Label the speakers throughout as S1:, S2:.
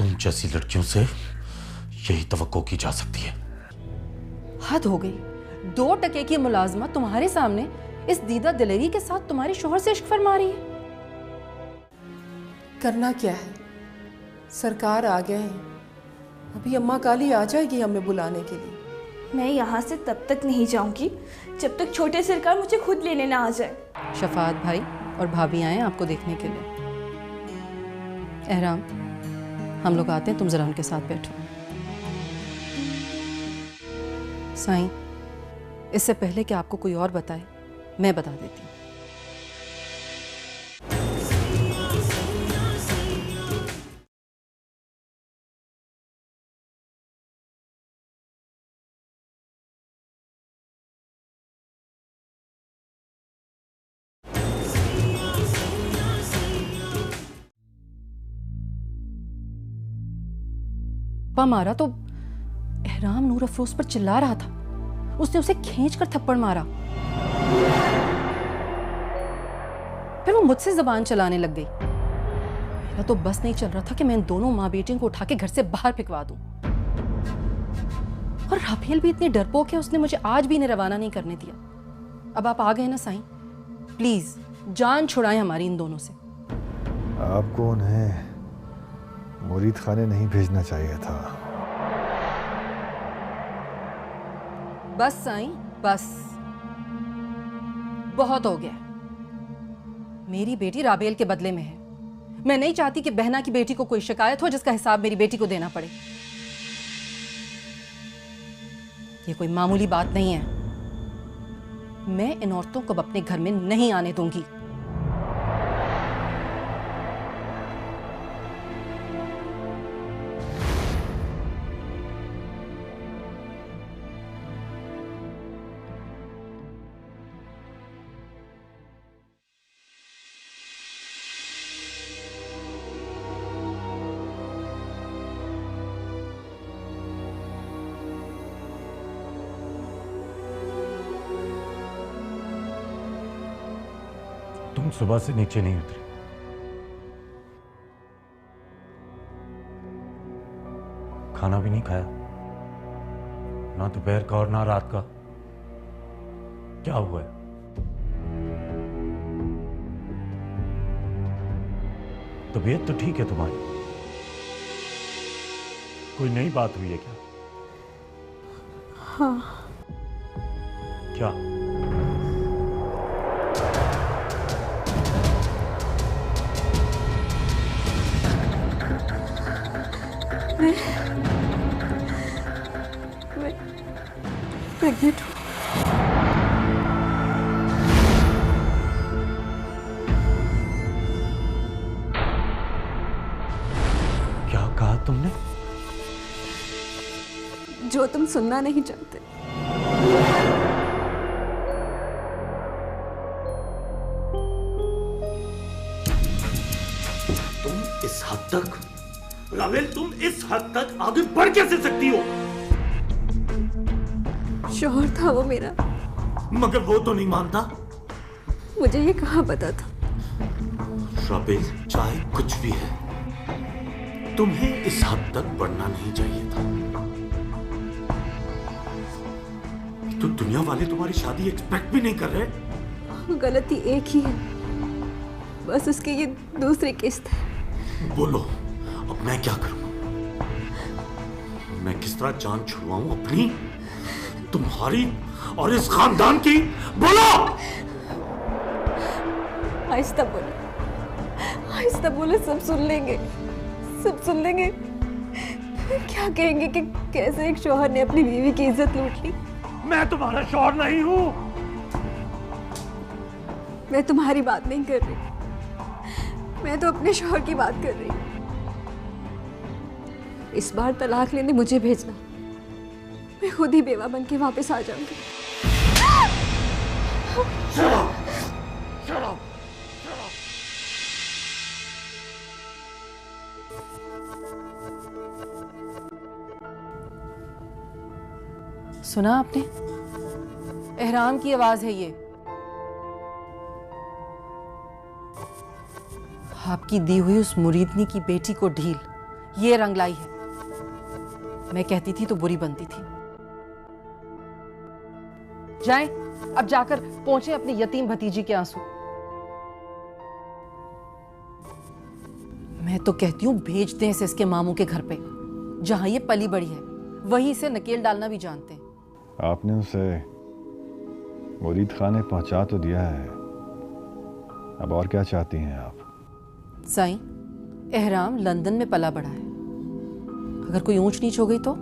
S1: तुम जैसी लड़कियों से यही तवक्को की जा सकती है।
S2: हद हो गई। 2 टके की मुलाजमा तुम्हारे सामने इस दीदा दिलेरी के साथ तुम्हारे शोहर से इश्क फरमा रही है।
S3: करना क्या है, सरकार आ गए हैं, अभी अम्मा काली आ जाएगी हमें बुलाने के लिए।
S4: मैं यहाँ से तब तक नहीं जाऊँगी जब तक छोटे सरकार मुझे खुद लेने ना आ जाए।
S2: शफात भाई और भाभी आए आपको देखने के लिए। एहराम, हम लोग आते हैं, तुम जरा उनके साथ बैठो। साईं, इससे पहले कि आपको कोई और बताए, मैं बता देती हूँ। पा मारा तो एहराम नूर अफरोज पर चिल्ला रहा था। उसने उसे खींचकर थप्पड़ मारा। फिर वो मुझसे जबान चलाने लग गई। मेरा तो बस नहीं चल रहा था कि मैं इन दोनों माँ बेटियों को उठा के घर से बाहर फेंकवा दूं। और राफेल भी इतनी डरपोक है, उसने मुझे आज भी इन्हें रवाना नहीं करने दिया। अब आप आ गए ना साईं, प्लीज जान छुड़ाएं हमारी इन दोनों से।
S5: आपको उन्हें मुरीद खाने नहीं भेजना चाहिए था।
S2: बस साईं, बस बहुत हो गया। मेरी बेटी राबेल के बदले में है। मैं नहीं चाहती कि बहना की बेटी को कोई शिकायत हो जिसका हिसाब मेरी बेटी को देना पड़े। ये कोई मामूली बात नहीं है। मैं इन औरतों को अपने घर में नहीं आने दूंगी।
S1: तुम सुबह से नीचे नहीं उतरी। खाना भी नहीं खाया, ना दोपहर का और ना रात का। क्या हुआ है? तबीयत तो ठीक है तुम्हारी? कोई नई बात हुई है क्या?
S3: हाँ।
S1: क्या?
S3: मैं प्रेग्नेंट हूँ।
S1: क्या कहा तुमने?
S3: जो तुम सुनना नहीं चाहते।
S1: तुम इस हद तक, रावेल, तुम इस हद तक आगे बढ़ कैसे सकती हो?
S3: शौहर था वो मेरा,
S1: मगर वो तो नहीं मानता।
S3: मुझे ये कहाँ पता था।
S1: रावेल, चाहे कुछ भी है, तुम्हें इस हद तक बढ़ना नहीं चाहिए था। तो दुनिया वाले तुम्हारी शादी एक्सपेक्ट भी नहीं कर रहे।
S3: गलती एक ही है, बस उसकी ये दूसरी किस्त है।
S1: बोलो, अब मैं क्या करूं? मैं किस तरह जान छुड़वाऊं अपनी, तुम्हारी और इस खानदान की? बोलो!
S3: आहिस्ता बोलो, आहिस्ता बोलो, सब सुन लेंगे, सब सुन लेंगे। क्या कहेंगे कि कैसे एक शौहर ने अपनी बीवी की इज्जत लूट ली।
S1: मैं तुम्हारा शौहर नहीं हूं।
S3: मैं तुम्हारी बात नहीं कर रही, मैं तो अपने शौहर की बात कर रही हूँ। इस बार तलाक लेने मुझे भेजना, मैं खुद ही बेवा बन के वापस आ जाऊंगी।
S2: सुना आपने? एहराम की आवाज है ये। आपकी दी हुई उस मुरीदनी की बेटी को ढील ये रंग लाई है। मैं कहती थी तो बुरी बनती थी। जाएं, अब जाकर पहुंचे अपनी यतीम भतीजी के आंसू। मैं तो कहती हूं भेज दें इसे इसके मामू के घर पे, जहां ये पली बड़ी है। वहीं इसे नकेल डालना भी जानते हैं।
S5: आपने उसे मुरीद खाने पहुंचा तो दिया है, अब और क्या चाहती हैं आप?
S2: साईं, एहराम लंदन में पला बड़ा है। अगर कोई ऊंच नीच हो गई तो,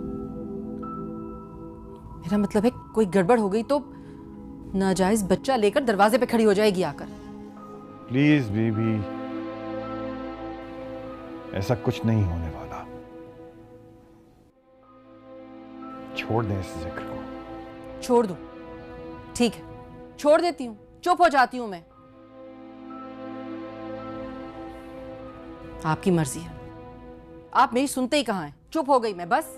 S2: मेरा मतलब है कोई गड़बड़ हो गई तो नाजायज बच्चा लेकर दरवाजे पे खड़ी हो जाएगी आकर।
S5: प्लीज बीबी, ऐसा कुछ नहीं होने वाला। छोड़ दें इस जिक्र को।
S2: छोड़ दूं? ठीक है, छोड़ देती हूं, चुप हो जाती हूं मैं। आपकी मर्जी है। आप मेरी सुनते ही कहां हैं? चुप हो गई मैं बस।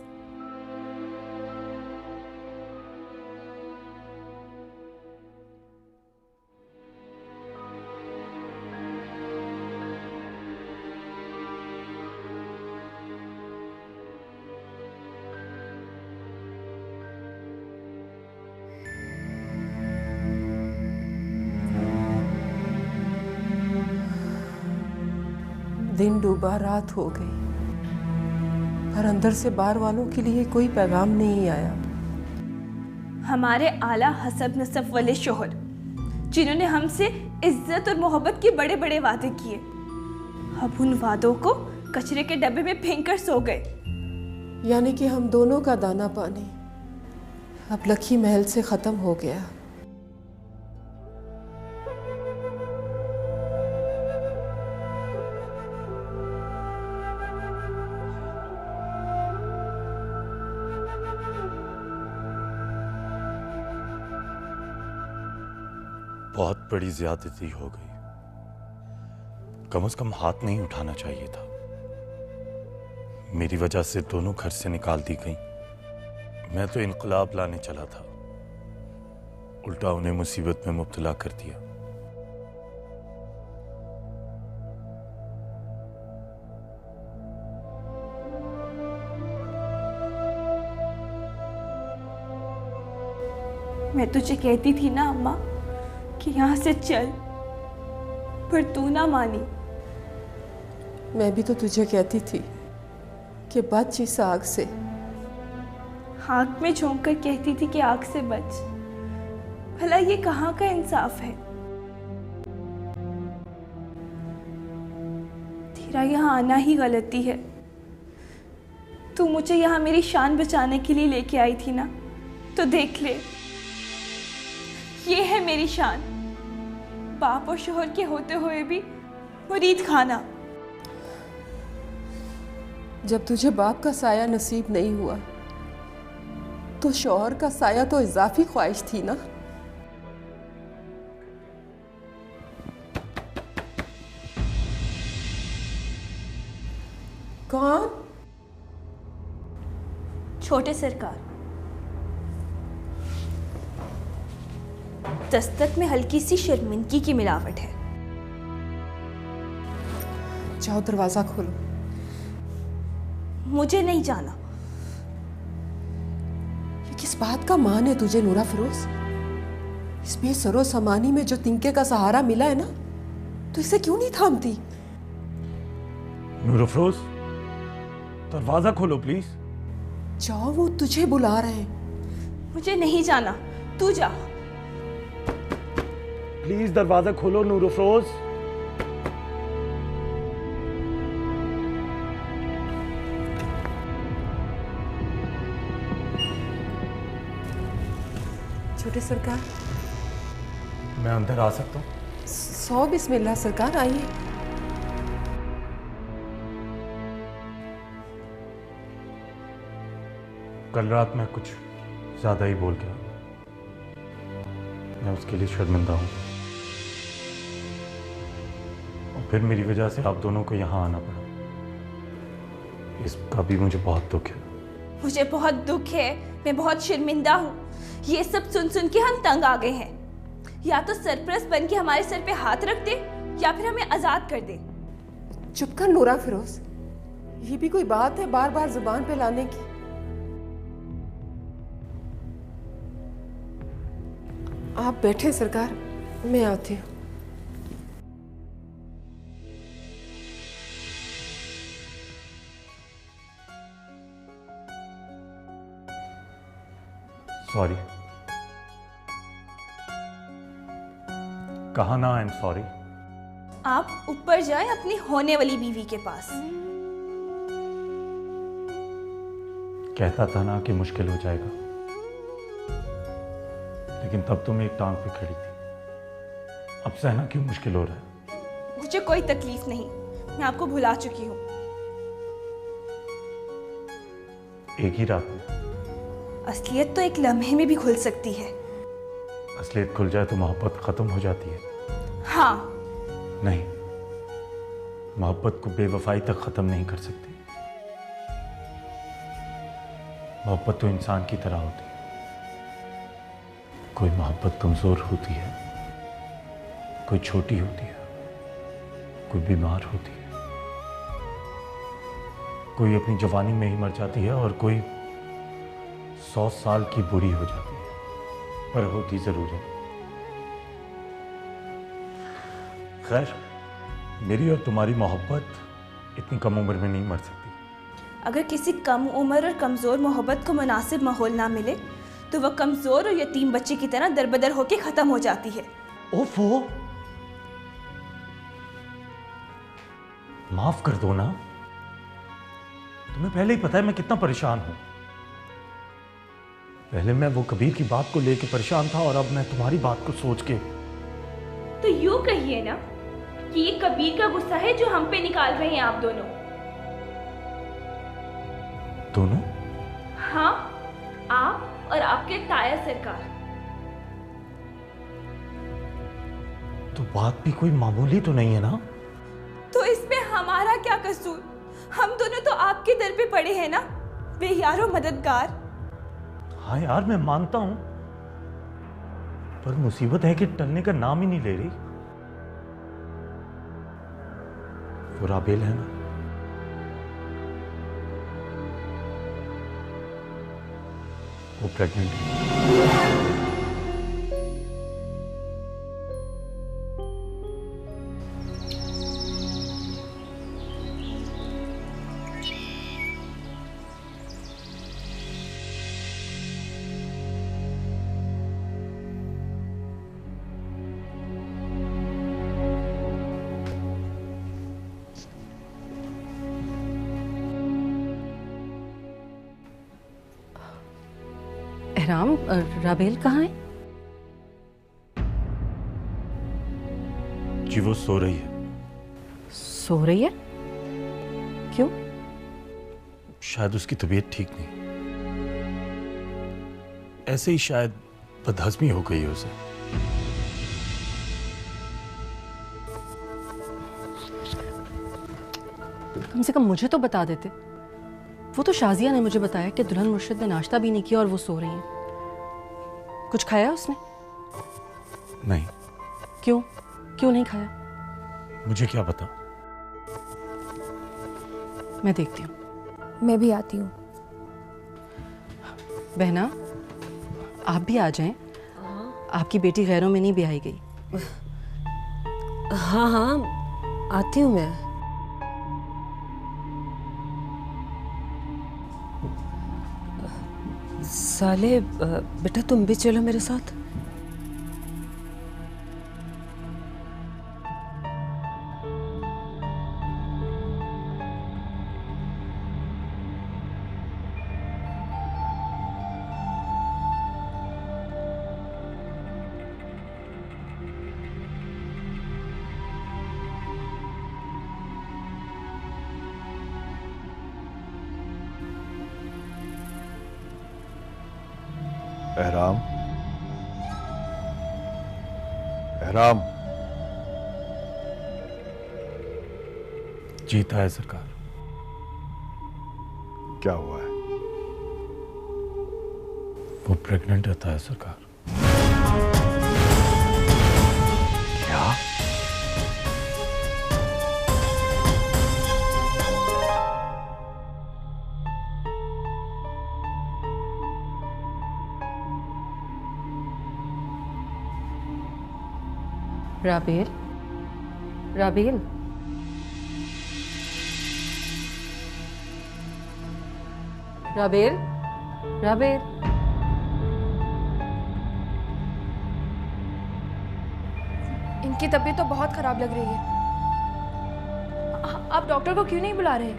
S6: दिन डूबा, रात हो गई, पर अंदर से बाहर वालों के लिए कोई पैगाम नहीं आया।
S4: हमारे आला हसब नसब वाले शोहर, जिन्होंने हमसे इज्जत और मोहब्बत के बड़े बड़े वादे किए, अब उन वादों को कचरे के डब्बे में फेंक कर सो गए।
S6: यानी कि हम दोनों का दाना पानी अब लखी महल से खत्म हो गया।
S1: बहुत बड़ी ज्यादती हो गई। कम से कम हाथ नहीं उठाना चाहिए था। मेरी वजह से दोनों घर से निकाल दी गई। मैं तो इनकलाब लाने चला था, उल्टा उन्हें मुसीबत में मुब्तला कर दिया।
S4: मैं तुझे कहती थी ना अम्मा कि यहाँ से चल, पर तू ना मानी।
S6: मैं भी तो तुझे कहती थी कि बच इस आग से।
S4: आग में झोंक कर कहती थी कि आग से बच। भला ये कहाँ का इंसाफ है? तेरा यहाँ आना ही गलती है। तू मुझे यहाँ मेरी शान बचाने के लिए लेके आई थी ना, तो देख ले, ये है मेरी शान। बाप और शोहर के होते हुए भी मुरीद खाना।
S6: जब तुझे बाप का साया नसीब नहीं हुआ तो शौहर का साया तो इजाफी ख्वाहिश थी ना। कौन?
S4: छोटे सरकार। दस्तक में हल्की सी शर्मिंदगी की मिलावट है।
S6: जाओ दरवाजा खोलो।
S4: मुझे नहीं जाना।
S6: ये किस बात का मान है तुझे नूरा फिरोज? इस बेसरो समानी में जो तिनके का सहारा मिला है ना, तो इसे क्यों नहीं थामती?
S1: नूर अफरोज, दरवाजा खोलो प्लीज।
S6: जाओ, वो तुझे बुला रहे हैं।
S4: मुझे नहीं जाना, तू जा।
S1: प्लीज दरवाजा खोलो नूर अफरोज।
S6: छोटे सरकार,
S1: मैं अंदर आ सकता हूँ?
S6: सौ बिस्मिल्लाह सरकार, आइए।
S1: कल रात मैं कुछ ज्यादा ही बोल गया। मैं उसके लिए शर्मिंदा हूँ, और फिर मेरी वजह से आप दोनों को यहाँ आना पड़ा। इसका भी मुझे बहुत दुख है।
S4: मुझे बहुत दुख है, मैं बहुत शर्मिंदा हूँ। ये सब सुन सुन के हम तंग आ गए हैं। या तो सरपरस्त बन के हमारे सर पे हाथ रख दे, या फिर हमें आजाद कर दे।
S6: चुप कर नूरा फिरोज, ये भी कोई बात है बार बार जुबान पे लाने की? आप बैठे सरकार, मैं आती हूँ।
S1: सॉरी। कहा ना आई एम सॉरी।
S4: आप ऊपर जाएं अपनी होने वाली बीवी के पास।
S1: कहता था ना कि मुश्किल हो जाएगा, लेकिन तब तुम एक टांग पे खड़ी थी। अब सहना क्यों मुश्किल हो रहा है?
S4: मुझे कोई तकलीफ नहीं, मैं आपको भुला चुकी हूँ।
S1: एक ही रात में
S4: असलियत तो एक लम्हे में भी खुल सकती है।
S1: असलियत खुल जाए तो मोहब्बत खत्म हो जाती है।
S4: हाँ।
S1: नहीं, मोहब्बत को बेवफाई तक खत्म नहीं कर सकते। मोहब्बत तो इंसान की तरह होती है। कोई मोहब्बत कमजोर होती है, कोई छोटी होती है, कोई बीमार होती है, कोई अपनी जवानी में ही मर जाती है और कोई 100 साल की बुरी हो जाती है, पर होती जरूर है। खैर, मेरी और तुम्हारी मोहब्बत इतनी कम उम्र में नहीं मर सकती।
S4: अगर किसी कम उम्र और कमज़ोर मोहब्बत को मुनासिब माहौल ना मिले तो वह कमज़ोर और यतीम बच्चे की तरह दरबदर होकर ख़त्म हो जाती है।
S1: ओफो, माफ कर दो ना। तुम्हें पहले ही पता है मैं कितना परेशान हूं। पहले मैं वो कबीर की बात को लेके परेशान था और अब मैं तुम्हारी बात को सोच के।
S4: तो यूं कहिए ना कि ये कबीर का गुस्सा है जो हम पे निकाल रहे हैं आप दोनों।
S1: दोनों?
S4: हाँ, आप और आपके ताया सरकार।
S1: तो बात भी कोई मामूली तो नहीं है ना?
S4: तो इसमें हमारा क्या कसूर? हम दोनों तो आपके दर पे पड़े हैं ना, बेयारो मददगार।
S1: हाँ यार, मैं मानता हूं, पर मुसीबत है कि टलने का नाम ही नहीं ले रही। वो राबेल है ना, वो प्रेग्नेंट है।
S2: एहराम, राबेल कहाँ है?
S1: जी वो सो रही है।
S2: सो रही है? क्यों?
S1: शायद उसकी तबीयत ठीक नहीं, ऐसे ही शायद बदहजमी हो गई है उसे।
S2: कम से कम मुझे तो बता देते। वो तो शाजिया ने मुझे बताया कि दुल्हन मुर्शिद ने नाश्ता भी नहीं किया और वो सो रही हैं। कुछ खाया उसने?
S1: नहीं।
S2: क्यों? क्यों नहीं खाया?
S1: मुझे क्या पता।
S2: मैं देखती हूँ।
S3: मैं भी आती हूँ।
S2: बहना, आप भी आ जाएं। आपकी बेटी गैरों में नहीं ब्याही गई।
S7: हाँ हाँ, आती हूँ मैं। साले, बेटा तुम भी चलो मेरे साथ।
S5: एहराम, एहराम।
S1: जीता है सरकार।
S5: क्या हुआ है?
S1: वो प्रेग्नेंट रहता है सरकार। क्या?
S2: राबेल, राबेल, राबेल, राबेल।
S3: इनकी तबीयत तो बहुत खराब लग रही है। आप डॉक्टर को क्यों नहीं बुला रहे?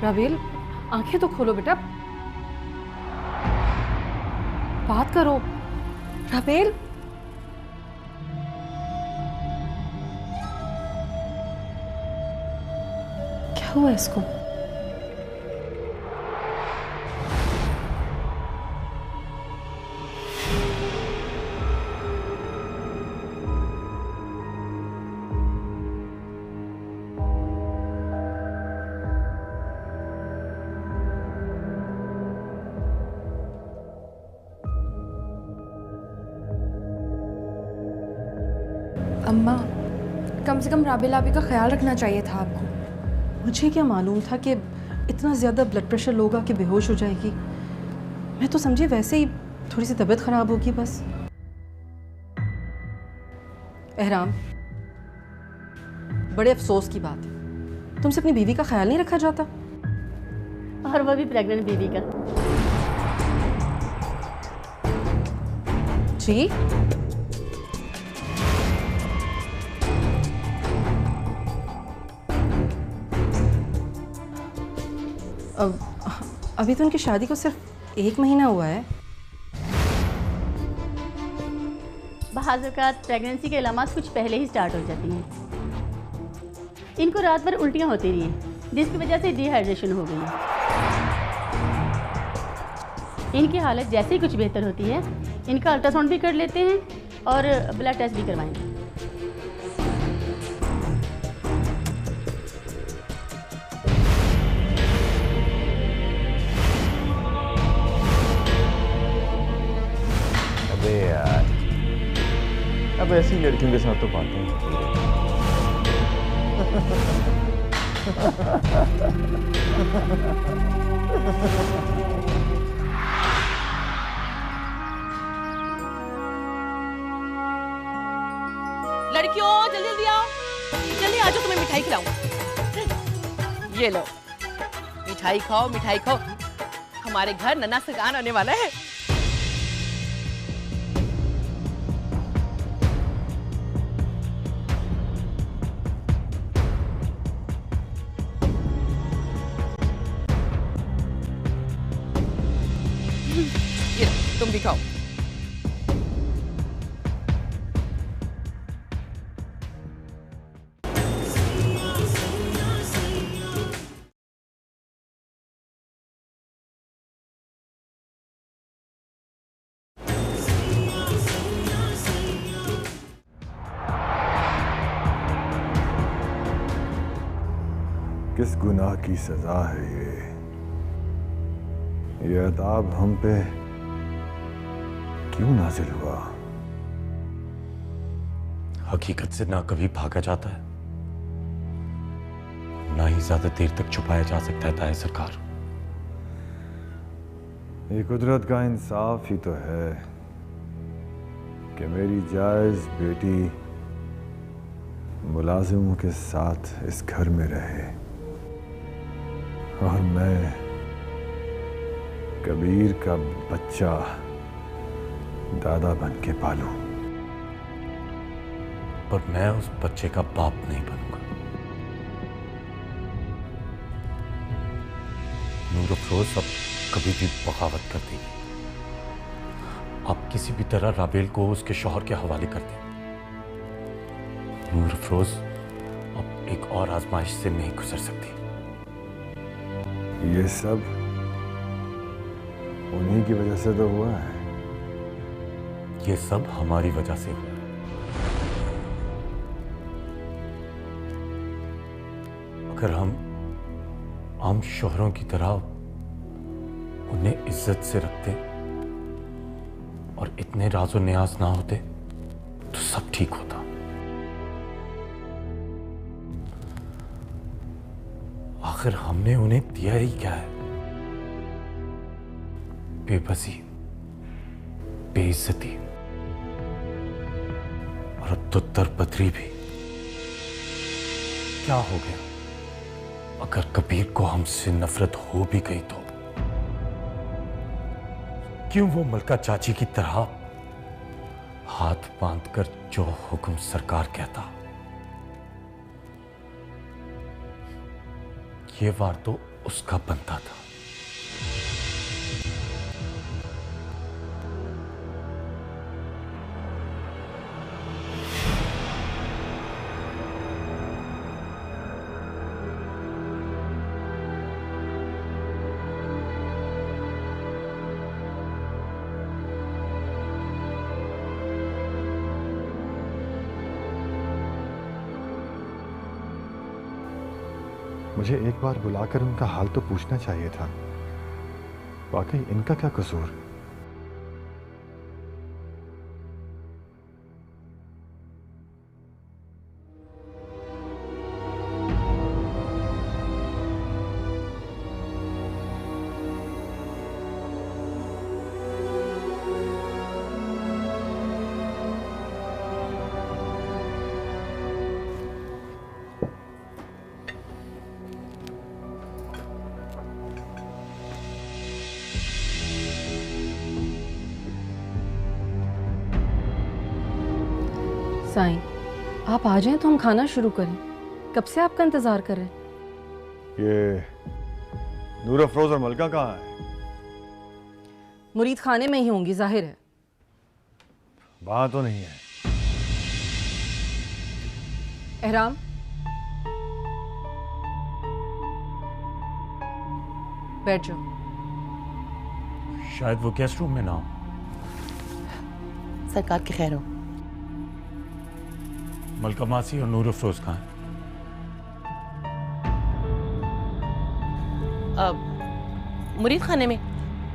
S2: राबेल, आंखें तो खोलो बेटा, बात करो। राबेल, क्या हुआ इसको?
S3: अम्मा, कम से कम राबेल आबी का ख्याल रखना चाहिए था आपको।
S2: मुझे क्या मालूम था कि इतना ज़्यादा ब्लड प्रेशर लोगा कि बेहोश हो जाएगी। मैं तो समझी वैसे ही थोड़ी सी तबीयत ख़राब होगी बस। एहराम, बड़े अफसोस की बात है, तुमसे अपनी बीवी का ख्याल नहीं रखा जाता।
S8: और वो भी प्रेग्नेंट बीवी का।
S2: जी, अभी तो उनकी शादी को सिर्फ 1 महीना हुआ है।
S8: बहाज़ औक़ात प्रेगनेंसी के अलामात कुछ पहले ही स्टार्ट हो जाती हैं। इनको रात भर उल्टियाँ होती रही हैं, जिसकी वजह से डिहाइड्रेशन हो गई है। इनकी हालत जैसे ही कुछ बेहतर होती है, इनका अल्ट्रासाउंड भी कर लेते हैं और ब्लड टेस्ट भी करवाएंगे।
S9: अब ऐसी लड़कियों के साथ तो बातें
S10: लड़कियों जल्दी जल्दी आओ, जल्दी आ जाओ, तुम्हें मिठाई खिलाऊं। ये लो मिठाई खाओ, मिठाई खाओ। हमारे घर नन्हा सगान आने वाला है। ये लो, तुम भी खाओ।
S5: किस गुनाह की सजा है ये अताब हम पे क्यों नाजिल हुआ?
S1: हकीकत से ना कभी भागा जाता है, ना ही ज्यादा देर तक छुपाया जा सकता है ताए सरकार।
S5: ये कुदरत का इंसाफ ही तो है कि मेरी जायज बेटी मुलाजिमों के साथ इस घर में रहे और मैं कबीर का बच्चा दादा बन के पालूं।
S1: पर मैं उस बच्चे का बाप नहीं बनूंगा। नूर अफरोज अब कभी भी बगावत कर देगी। आप किसी भी तरह राबेल को उसके शौहर के हवाले कर दें। नूर अफरोज अब एक और आजमाइश से नहीं गुजर सकती।
S5: ये सब उन्हीं की वजह से तो हुआ है।
S1: ये सब हमारी वजह से हुआ है। अगर हम आम शोहरों की तरह उन्हें इज्जत से रखते और इतने राजो न्याज ना होते तो सब ठीक होता। आखिर हमने उन्हें दिया ही क्या है? बेबसी, बेइज्जती, तो तरपतरी भी। क्या हो गया? अगर कबीर को हमसे नफरत हो भी गई तो क्यों वो मलका चाची की तरह हाथ बांधकर जो हुक्म सरकार कहता, ये वार तो उसका बनता था।
S5: मुझे एक बार बुलाकर उनका हाल तो पूछना चाहिए था। वाकई इनका क्या कसूर?
S2: साईं, आप आ जाएं तो हम खाना शुरू करें। कब से आपका इंतजार कर रहे हैं।
S5: ये नूर अफरोज और मलका कहाँ है?
S2: मुरीद खाने में ही होंगी, जाहिर है।
S5: वहां तो नहीं है।
S2: एहराम, बैठ जाओ।
S1: शायद वो गेस्ट रूम में ना हो।
S10: सरकार की खैर हो।
S1: मलका मासी और नूर अफरोज कहाँ हैं?
S10: मुरीद खाने में।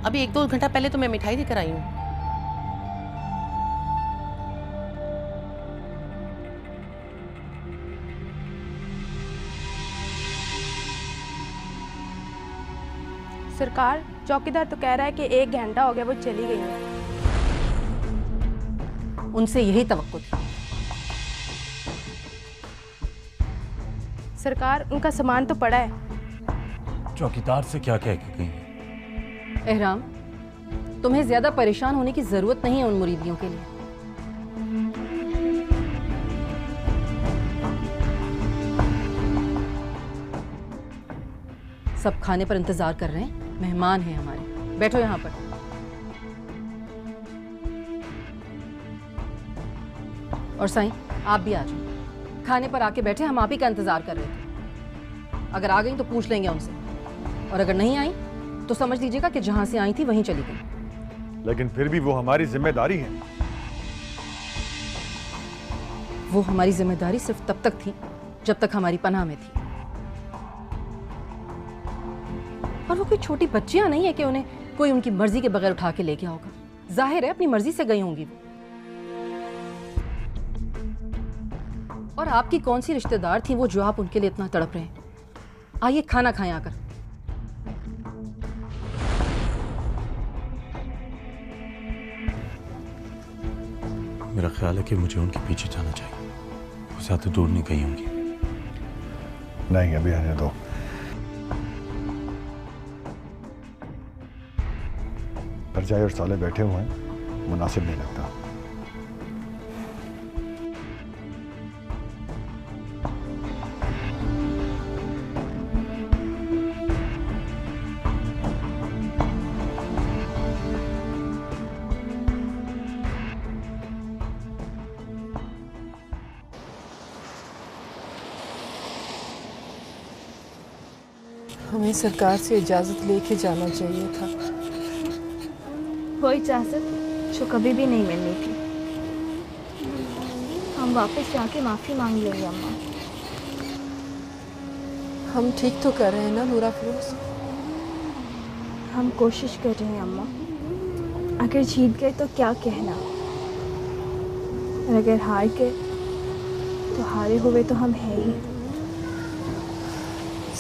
S10: अभी 1-2 घंटा पहले तो मैं मिठाई देकर आई हूँ।
S4: सरकार, चौकीदार तो कह रहा है कि 1 घंटा हो गया वो चली गई है।
S2: उनसे यही तवक्को थी।
S4: सरकार, उनका सामान तो पड़ा है।
S1: चौकीदार से क्या कह के गई?
S2: एहराम, तुम्हें ज्यादा परेशान होने की जरूरत नहीं है उन मुरीदियों के लिए। सब खाने पर इंतजार कर रहे हैं, मेहमान हैं हमारे। बैठो यहाँ पर। और साईं, आप भी आ जाओ। खाने पर आके बैठे, हम आप ही का इंतजार कर रहे थे। अगर आ गई तो पूछ लेंगे उनसे, और अगर नहीं आई तो समझ लीजिएगा कि जहां से आई थी वहीं चली गई।
S5: लेकिन फिर भी वो हमारी जिम्मेदारी है।
S2: वो हमारी जिम्मेदारी सिर्फ तब तक थी जब तक हमारी पनाह में थी। और वो कोई छोटी बच्चियां नहीं है कि उन्हें कोई उनकी मर्जी के बगैर उठा के ले गया होगा। जाहिर है अपनी मर्जी से गई होंगी वो। और आपकी कौन सी रिश्तेदार थी वो जो आप उनके लिए इतना तड़प रहे हैं? आइए खाना खाएं आकर।
S1: मेरा ख्याल है कि मुझे उनके पीछे जाना चाहिए। वो ज्यादा दूर नहीं गई होंगी।
S5: नहीं, अभी रहने दो। परजाई और साले बैठे हुए हैं, मुनासिब नहीं लगता।
S6: हमें सरकार से इजाज़त लेके जाना चाहिए था।
S4: वो इजाज़त जो कभी भी नहीं मिलनी थी। हम वापस जाके माफ़ी मांग लेंगे अम्मा।
S6: हम ठीक तो कर रहे हैं ना नूरा फिरोज?
S4: हम कोशिश कर रहे हैं अम्मा। अगर जीत गए तो क्या कहना, और अगर हार गए तो हारे हुए तो हम हैं ही।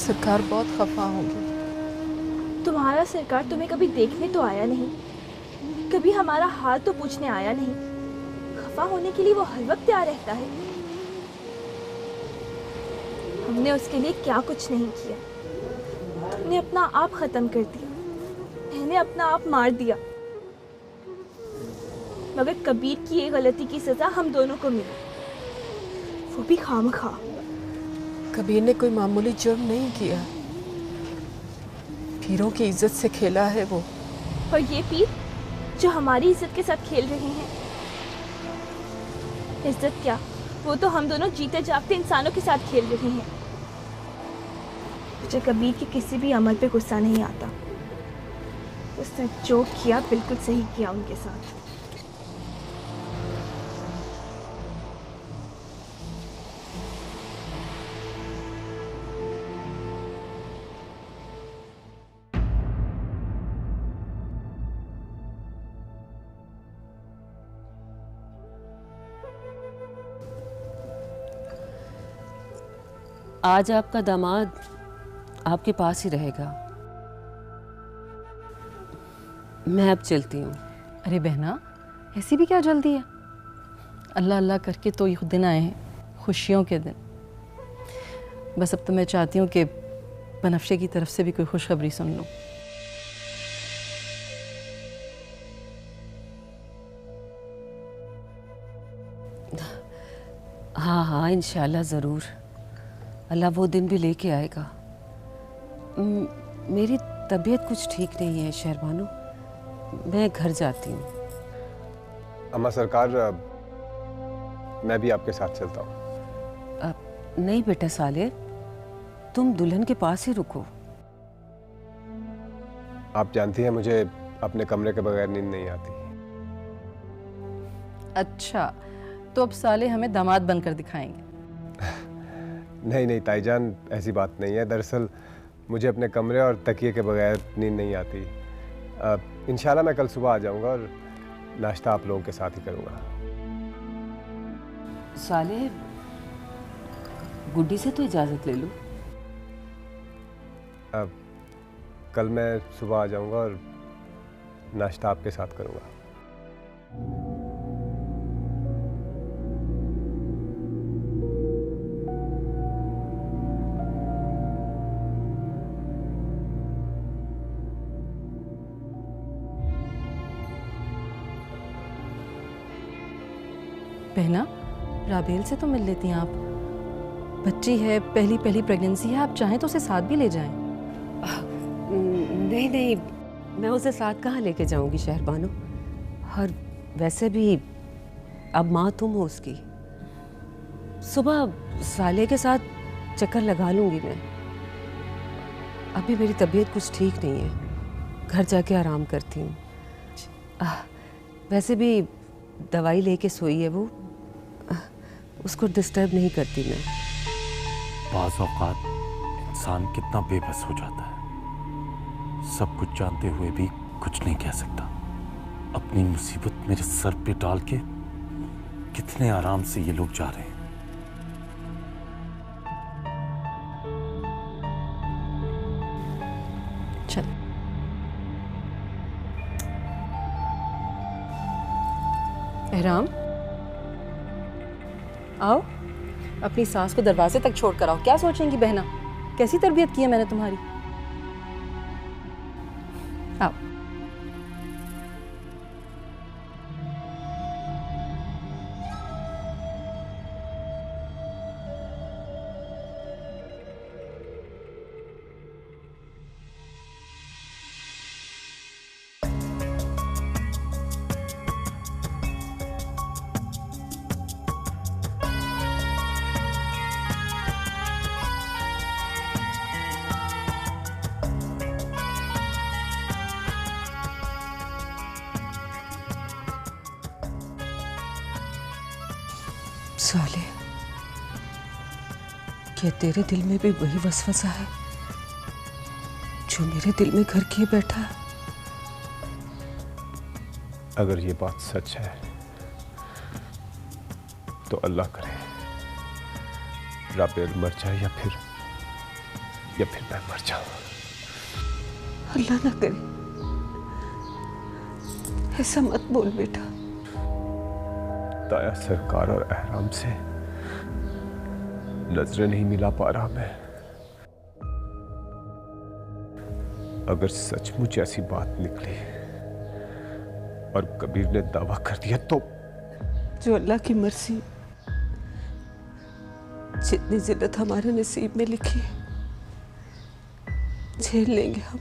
S6: सरकार बहुत खफा होगी।
S4: तुम्हारा सरकार तुम्हें कभी देखने तो आया नहीं, कभी हमारा हाल तो पूछने आया नहीं। खफा होने के लिए वो हर वक्त तैयार रहता है। हमने उसके लिए क्या कुछ नहीं किया। तुमने अपना आप खत्म कर दिया, मैंने अपना आप मार दिया, मगर कबीर की ये गलती की सजा हम दोनों को मिली, वो भी खामखा।
S6: कबीर ने कोई मामूली जुर्म नहीं किया, पीरों की इज्जत से खेला है वो।
S4: और ये पीर जो हमारी इज्जत के साथ खेल रहे हैं, इज्जत क्या, वो तो हम दोनों जीते जागते इंसानों के साथ खेल रहे हैं। मुझे कबीर के किसी भी अमल पे गुस्सा नहीं आता। उसने जो किया बिल्कुल सही किया उनके साथ।
S7: आज आपका दामाद आपके पास ही रहेगा। मैं अब चलती हूँ।
S2: अरे बहना, ऐसी भी क्या जल्दी है? अल्लाह अल्लाह करके तो ये दिन आए हैं, खुशियों के दिन। बस अब तो मैं चाहती हूँ कि बनफ्शे की तरफ से भी कोई खुशखबरी सुन लूँ।
S7: हाँ हाँ, इंशाल्लाह ज़रूर। अल्लाह वो दिन भी लेके आएगा। मेरी तबीयत कुछ ठीक नहीं है शहरबानो, मैं घर जाती हूँ।
S5: अम्मा सरकार, मैं भी आपके साथ चलता हूँ।
S7: नहीं बेटा साले, तुम दुल्हन के पास ही रुको।
S5: आप जानती हैं मुझे अपने कमरे के बगैर नींद नहीं आती।
S2: अच्छा, तो अब साले हमें दामाद बनकर दिखाएंगे?
S5: नहीं नहीं ताईजान, ऐसी बात नहीं है। दरअसल मुझे अपने कमरे और तकिए के बगैर नींद नहीं आती। इंशाल्लाह मैं कल सुबह आ जाऊंगा और नाश्ता आप लोगों के साथ ही करूंगा।
S7: साले, गुड्डी से तो इजाज़त ले लो।
S5: कल मैं सुबह आ जाऊंगा और नाश्ता आपके साथ करूंगा।
S2: बहना, राबेल से तो मिल लेती हैं आप। बच्ची है, पहली प्रेगनेंसी है, आप चाहें तो उसे साथ भी ले जाएं।
S7: नहीं नहीं, मैं उसे साथ कहाँ लेके जाऊंगी शहरबानो। और वैसे भी अब माँ तुम हो उसकी। सुबह साले के साथ चक्कर लगा लूंगी मैं। अभी मेरी तबीयत कुछ ठीक नहीं है, घर जाके आराम करती हूँ। वैसे भी दवाई लेके सोई है वो, उसको डिस्टर्ब नहीं करती मैं।
S1: बाज़ औक़ात इंसान कितना बेबस हो जाता है, सब कुछ जानते हुए भी कुछ नहीं कह सकता। अपनी मुसीबत मेरे सर पे डाल के कितने आराम से ये लोग जा रहे हैं।
S2: चल। एहराम, आओ, अपनी सास को दरवाजे तक छोड़ कर आओ। क्या सोचेंगी बहना, कैसी तरबियत की है मैंने तुम्हारी। आओ।
S6: साले, क्या तेरे दिल में भी वही वसवसा है जो मेरे दिल में घर किए बैठा है?
S5: अगर ये बात सच है तो अल्लाह करे राबेल मर जाए या फिर मैं मर जाऊं।
S6: अल्लाह ना करे, ऐसा मत बोल बेटा।
S5: ताया सरकार और अहराम से नजरें नहीं मिला पा रहा मैं। अगर सचमुच ऐसी बात निकली और कबीर ने दावा कर दिया तो
S6: जो अल्लाह की मर्जी, जितनी जिल्लत हमारे नसीब में लिखी झेल लेंगे हम।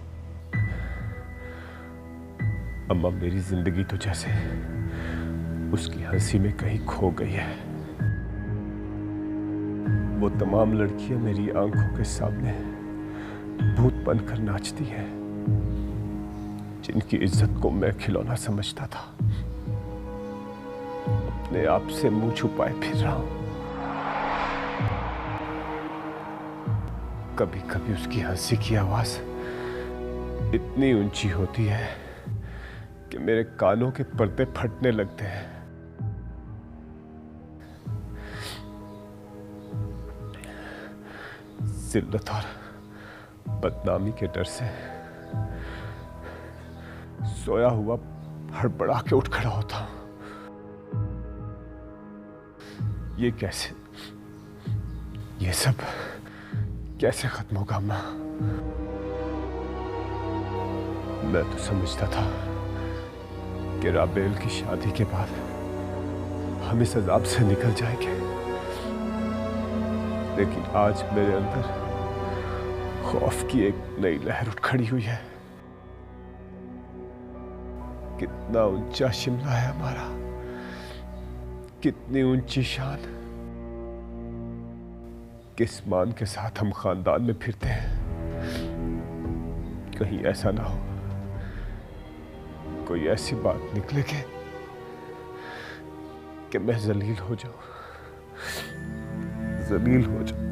S5: अम्मा, मेरी जिंदगी तो जैसे उसकी हंसी में कहीं खो गई है। वो तमाम लड़कियां मेरी आंखों के सामने भूत बनकर नाचती हैं, जिनकी इज्जत को मैं खिलौना समझता था। अपने आप से मुंह छुपाए फिर रहा हूं। कभी कभी उसकी हंसी की आवाज इतनी ऊंची होती है कि मेरे कानों के पर्दे फटने लगते हैं। जिल्लत और बदनामी के डर से सोया हुआ हड़बड़ा के उठ खड़ा होता हूं। ये कैसे, ये सब कैसे खत्म होगा अम्मा? मैं तो समझता था कि राबेल की शादी के बाद हम इस अजाब से निकल जाएंगे, लेकिन आज मेरे अंदर खौफ की एक नई लहर उठ खड़ी हुई है। कितना ऊंचा शिमला है हमारा, कितनी ऊंची शान। किस मान के साथ हम खानदान में फिरते हैं। कहीं ऐसा ना हो कोई ऐसी बात निकले कि मैं जलील हो जाऊं, जलील हो जाऊं।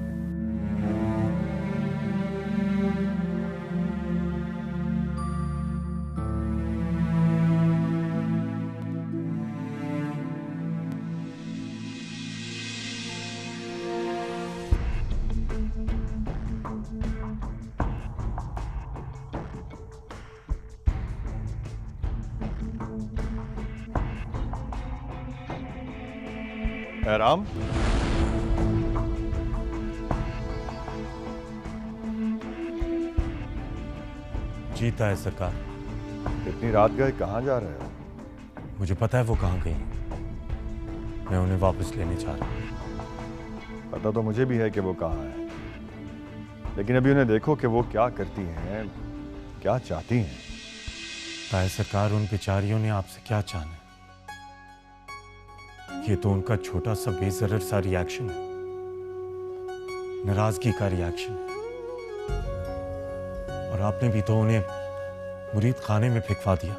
S11: राम,
S1: जीता है सरकार।
S11: इतनी रात गए कहाँ जा रहे हो?
S1: मुझे पता है वो कहाँ गई। मैं उन्हें वापस लेने जा रहा हूँ।
S11: पता तो मुझे भी है कि वो कहाँ है, लेकिन अभी उन्हें देखो कि वो क्या करती हैं, क्या चाहती हैं।
S1: ताया सरकार, उन बेचारियों ने आपसे क्या चाहना है? ये तो उनका छोटा सा बेजरर सा रिएक्शन है, नाराजगी का रिएक्शन है। और आपने भी तो उन्हें मुरीद खाने में फेंकवा दिया।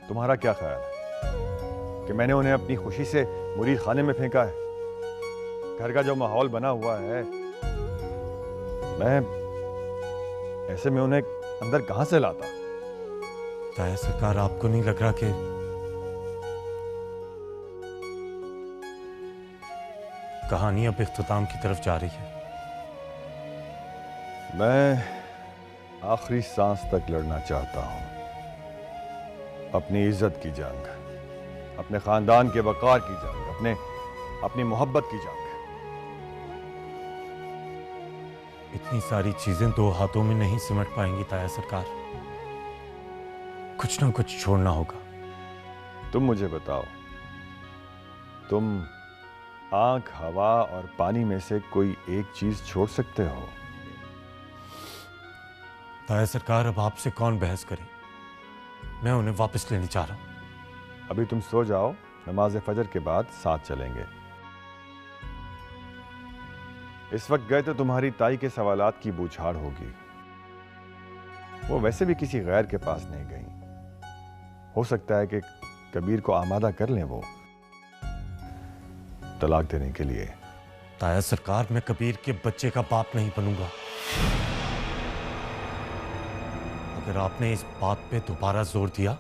S11: तुम्हारा क्या ख्याल है कि मैंने उन्हें अपनी खुशी से मुरीद खाने में फेंका है? घर का जो माहौल बना हुआ है, मैं ऐसे में उन्हें अंदर कहां से लाता?
S1: ताया सरकार, आपको नहीं लग रहा कि कहानी अब इख्तिताम की तरफ जा रही है?
S11: मैं आखिरी सांस तक लड़ना चाहता हूं, अपनी इज्जत की जंग, अपने खानदान के वकार की जंग, अपनी मोहब्बत की जंग।
S1: इतनी सारी चीजें दो हाथों में नहीं सिमट पाएंगी ताया सरकार। कुछ ना कुछ छोड़ना होगा।
S11: तुम मुझे बताओ, तुम आंख, हवा और पानी में से कोई एक चीज छोड़ सकते हो?
S1: ताया सरकार, अब आपसे कौन बहस करे? मैं उन्हें वापस लेने जा रहा हूं।
S11: अभी तुम सो जाओ, नमाज फजर के बाद साथ चलेंगे। इस वक्त गए तो तुम्हारी ताई के सवालात की बूछाड़ होगी। वो वैसे भी किसी गैर के पास नहीं गई। हो सकता है कि कबीर को आमादा कर लें वो तलाक देने के लिए।
S1: ताया सरकार, मैं कबीर के बच्चे का बाप नहीं बनूंगा। अगर आपने इस बात पे दोबारा जोर दिया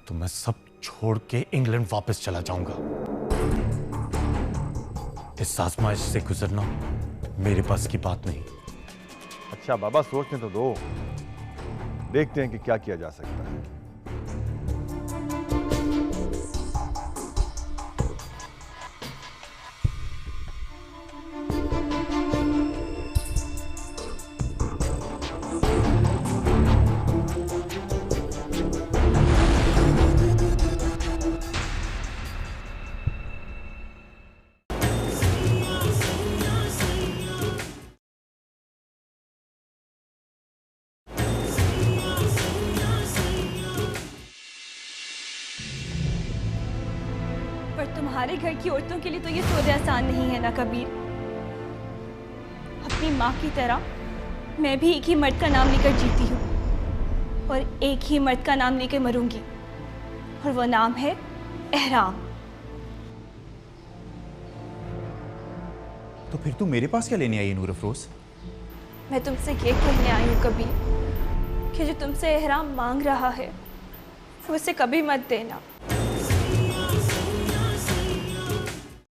S1: तो मैं सब छोड़ के इंग्लैंड वापस चला जाऊंगा। इस आजमाइश से गुजरना मेरे पास की बात नहीं।
S11: अच्छा बाबा, सोचने तो दो, देखते हैं कि क्या किया जा सकता है।
S4: तुम्हारे घर की औरतों के लिए तो ये सोच आसान नहीं है ना कबीर। अपनी माँ की तरह मैं भी एक ही मर्द का नाम लेकर जीती हूँ और एक ही मर्द का नाम लेकर मरूंगी, और वो नाम है एहराम।
S12: तो फिर तू मेरे पास क्या लेने आई है नूर अफरोज?
S4: मैं तुमसे ये कहने आई हूँ कबीर कि जो तुमसे एहराम मांग रहा है वो उसे कभी मत देना।